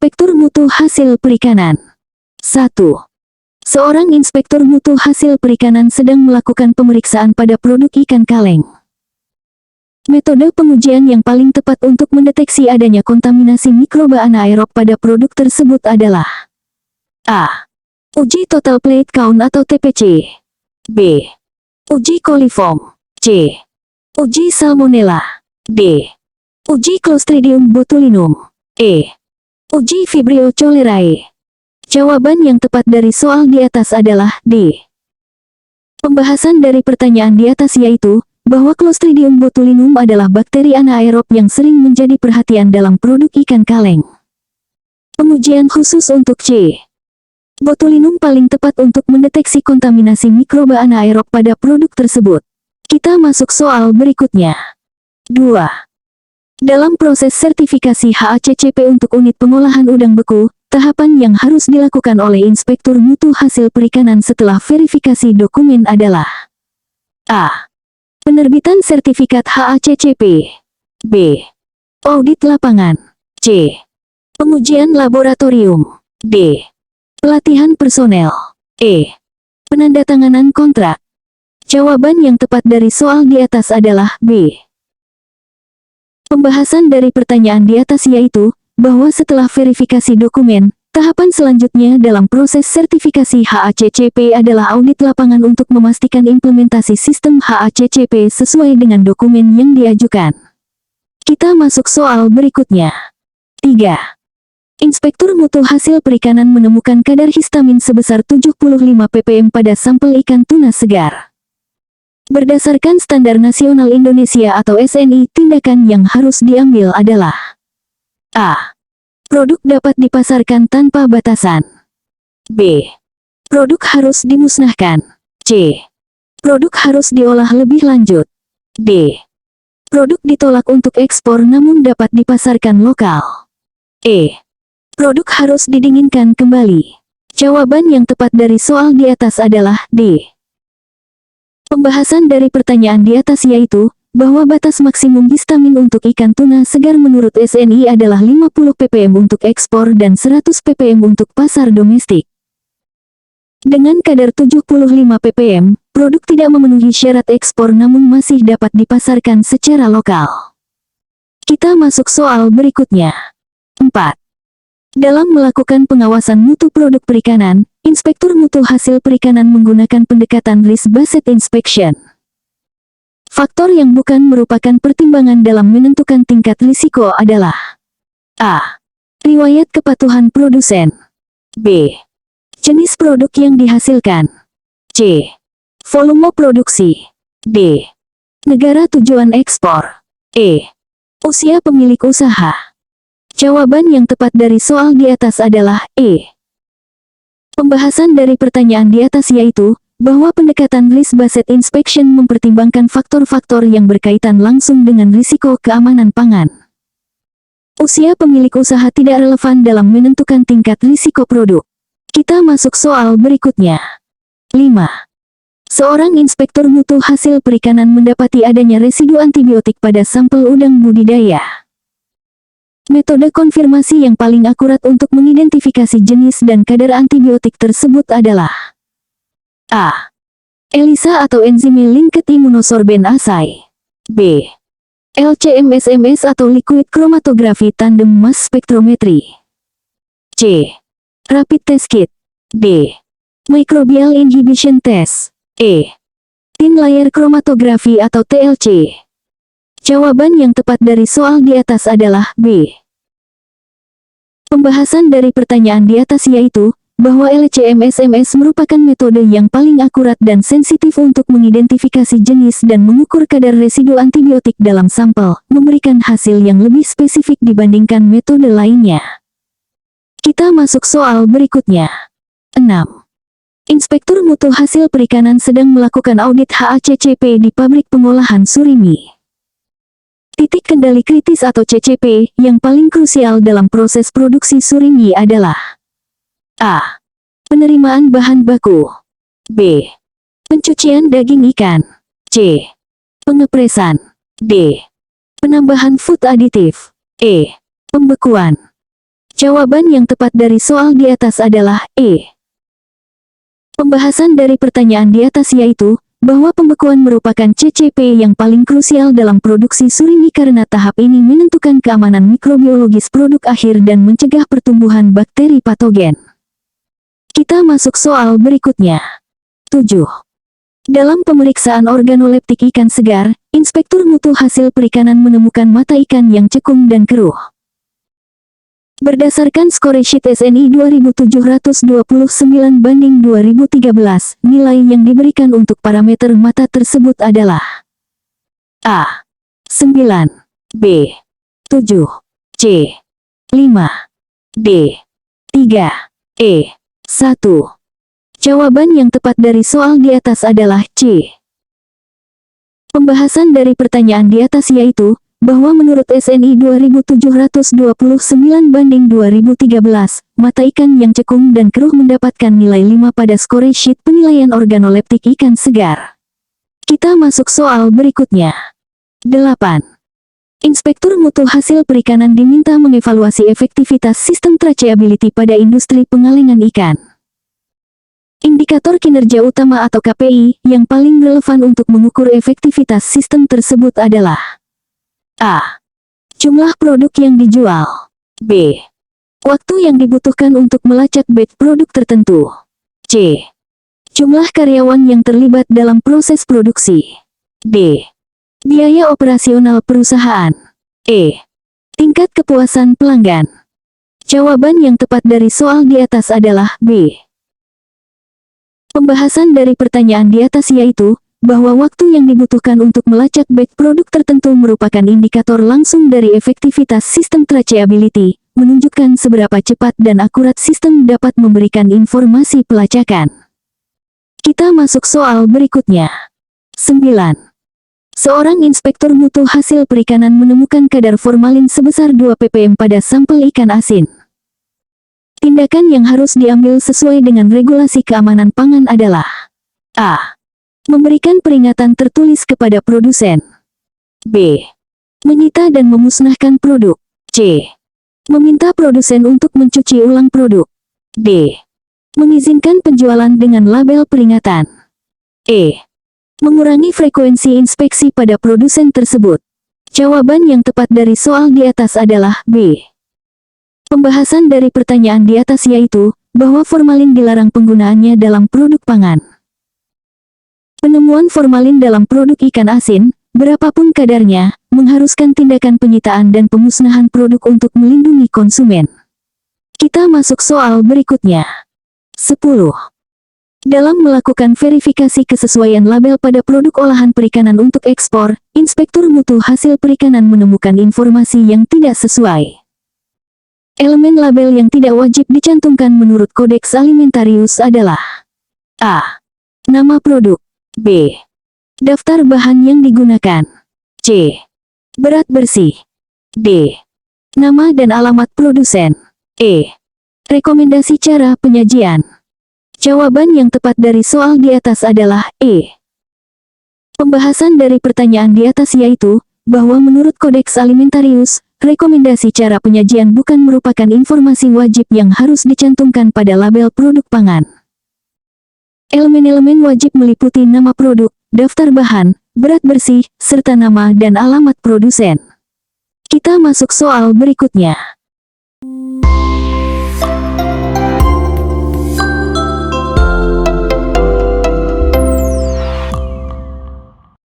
Inspektur mutu hasil perikanan. 1. Seorang inspektur mutu hasil perikanan sedang melakukan pemeriksaan pada produk ikan kaleng. Metode pengujian yang paling tepat untuk mendeteksi adanya kontaminasi mikroba anaerob pada produk tersebut adalah A. Uji total plate count atau TPC. B. Uji coliform. C. Uji salmonella. D. Uji Clostridium botulinum. E. Uji Vibrio cholerae. Jawaban yang tepat dari soal di atas adalah D. Pembahasan dari pertanyaan di atas yaitu bahwa Clostridium botulinum adalah bakteri anaerob yang sering menjadi perhatian dalam produk ikan kaleng. Pengujian khusus untuk C. Botulinum paling tepat untuk mendeteksi kontaminasi mikroba anaerob pada produk tersebut. Kita masuk soal berikutnya. 2. Dalam proses sertifikasi HACCP untuk unit pengolahan udang beku, tahapan yang harus dilakukan oleh inspektur mutu hasil perikanan setelah verifikasi dokumen adalah A. Penerbitan sertifikat HACCP. B. Audit lapangan. C. Pengujian laboratorium. D. Pelatihan personel. E. Penandatanganan kontrak. Jawaban yang tepat dari soal di atas adalah B. Pembahasan dari pertanyaan di atas yaitu bahwa setelah verifikasi dokumen, tahapan selanjutnya dalam proses sertifikasi HACCP adalah audit lapangan untuk memastikan implementasi sistem HACCP sesuai dengan dokumen yang diajukan. Kita masuk soal berikutnya. 3. Inspektur mutu hasil perikanan menemukan kadar histamin sebesar 75 ppm pada sampel ikan tuna segar. Berdasarkan Standar Nasional Indonesia atau SNI, tindakan yang harus diambil adalah A. Produk dapat dipasarkan tanpa batasan. B. Produk harus dimusnahkan. C. Produk harus diolah lebih lanjut. D. Produk ditolak untuk ekspor namun dapat dipasarkan lokal. E. Produk harus didinginkan kembali. Jawaban yang tepat dari soal di atas adalah D. Pembahasan dari pertanyaan di atas yaitu bahwa batas maksimum histamin untuk ikan tuna segar menurut SNI adalah 50 ppm untuk ekspor dan 100 ppm untuk pasar domestik. Dengan kadar 75 ppm, produk tidak memenuhi syarat ekspor namun masih dapat dipasarkan secara lokal. Kita masuk soal berikutnya. 4. Dalam melakukan pengawasan mutu produk perikanan, inspektur mutu hasil perikanan menggunakan pendekatan risk-based inspection. Faktor yang bukan merupakan pertimbangan dalam menentukan tingkat risiko adalah A. Riwayat kepatuhan produsen. B. Jenis produk yang dihasilkan. C. Volume produksi. D. Negara tujuan ekspor. E. Usia pemilik usaha. Jawaban yang tepat dari soal di atas adalah E. Pembahasan dari pertanyaan di atas yaitu bahwa pendekatan risk-based inspection mempertimbangkan faktor-faktor yang berkaitan langsung dengan risiko keamanan pangan. Usia pemilik usaha tidak relevan dalam menentukan tingkat risiko produk. Kita masuk soal berikutnya. 5. Seorang inspektur mutu hasil perikanan mendapati adanya residu antibiotik pada sampel udang budidaya. Metode konfirmasi yang paling akurat untuk mengidentifikasi jenis dan kadar antibiotik tersebut adalah A. ELISA atau Enzyme Linked Immunosorbent Assay. B. LC-MS-MS atau Liquid Chromatography Tandem Mass Spectrometry. C. Rapid Test Kit. D. Microbial Inhibition Test. E. Thin Layer Chromatography atau TLC. Jawaban yang tepat dari soal di atas adalah B. Pembahasan dari pertanyaan di atas yaitu bahwa LC-MS-MS merupakan metode yang paling akurat dan sensitif untuk mengidentifikasi jenis dan mengukur kadar residu antibiotik dalam sampel, memberikan hasil yang lebih spesifik dibandingkan metode lainnya. Kita masuk soal berikutnya. 6. Inspektur mutu hasil perikanan sedang melakukan audit HACCP di pabrik pengolahan surimi. Titik kendali kritis atau CCP yang paling krusial dalam proses produksi surimi adalah A. Penerimaan bahan baku. B. Pencucian daging ikan. C. Pengepresan. D. Penambahan food additive. E. Pembekuan. Jawaban yang tepat dari soal di atas adalah E. Pembahasan dari pertanyaan di atas yaitu, bahwa pembekuan merupakan CCP yang paling krusial dalam produksi surimi karena tahap ini menentukan keamanan mikrobiologis produk akhir dan mencegah pertumbuhan bakteri patogen. Kita masuk soal berikutnya. 7. Dalam pemeriksaan organoleptik ikan segar, Inspektur Mutu Hasil Perikanan menemukan mata ikan yang cekung dan keruh. Berdasarkan scoresheet SNI 2729 banding 2013, nilai yang diberikan untuk parameter mata tersebut adalah A. 9, B. 7, C. 5, D. 3, E. 1. Jawaban yang tepat dari soal di atas adalah C. Pembahasan dari pertanyaan di atas yaitu, bahwa menurut SNI 2729 banding 2013, mata ikan yang cekung dan keruh mendapatkan nilai 5 pada scoresheet penilaian organoleptik ikan segar. Kita masuk soal berikutnya. 8. Inspektur Mutu Hasil Perikanan diminta mengevaluasi efektivitas sistem traceability pada industri pengalengan ikan. Indikator kinerja utama atau KPI yang paling relevan untuk mengukur efektivitas sistem tersebut adalah A. Jumlah produk yang dijual. B. Waktu yang dibutuhkan untuk melacak batch produk tertentu. C. Jumlah karyawan yang terlibat dalam proses produksi. D. Biaya operasional perusahaan. E. Tingkat kepuasan pelanggan. Jawaban yang tepat dari soal di atas adalah B. Pembahasan dari pertanyaan di atas yaitu, bahwa waktu yang dibutuhkan untuk melacak batch produk tertentu merupakan indikator langsung dari efektivitas sistem traceability, menunjukkan seberapa cepat dan akurat sistem dapat memberikan informasi pelacakan. Kita masuk soal berikutnya. 9. Seorang inspektur mutu hasil perikanan menemukan kadar formalin sebesar 2 ppm pada sampel ikan asin. Tindakan yang harus diambil sesuai dengan regulasi keamanan pangan adalah A. Memberikan peringatan tertulis kepada produsen. B. Menyita dan memusnahkan produk. C. Meminta produsen untuk mencuci ulang produk. D. Mengizinkan penjualan dengan label peringatan. E. Mengurangi frekuensi inspeksi pada produsen tersebut. Jawaban yang tepat dari soal di atas adalah B. Pembahasan dari pertanyaan di atas yaitu, bahwa formalin dilarang penggunaannya dalam produk pangan. Penemuan formalin dalam produk ikan asin, berapapun kadarnya, mengharuskan tindakan penyitaan dan pemusnahan produk untuk melindungi konsumen. Kita masuk soal berikutnya. 10. Dalam melakukan verifikasi kesesuaian label pada produk olahan perikanan untuk ekspor, Inspektur Mutu Hasil Perikanan menemukan informasi yang tidak sesuai. Elemen label yang tidak wajib dicantumkan menurut Kodeks Alimentarius adalah A. Nama produk. B. Daftar bahan yang digunakan. C. Berat bersih. D. Nama dan alamat produsen. E. Rekomendasi cara penyajian. Jawaban yang tepat dari soal di atas adalah E. Pembahasan dari pertanyaan di atas yaitu, bahwa menurut Kodeks Alimentarius, rekomendasi cara penyajian bukan merupakan informasi wajib yang harus dicantumkan pada label produk pangan. Elemen-elemen wajib meliputi nama produk, daftar bahan, berat bersih, serta nama dan alamat produsen. Kita masuk soal berikutnya.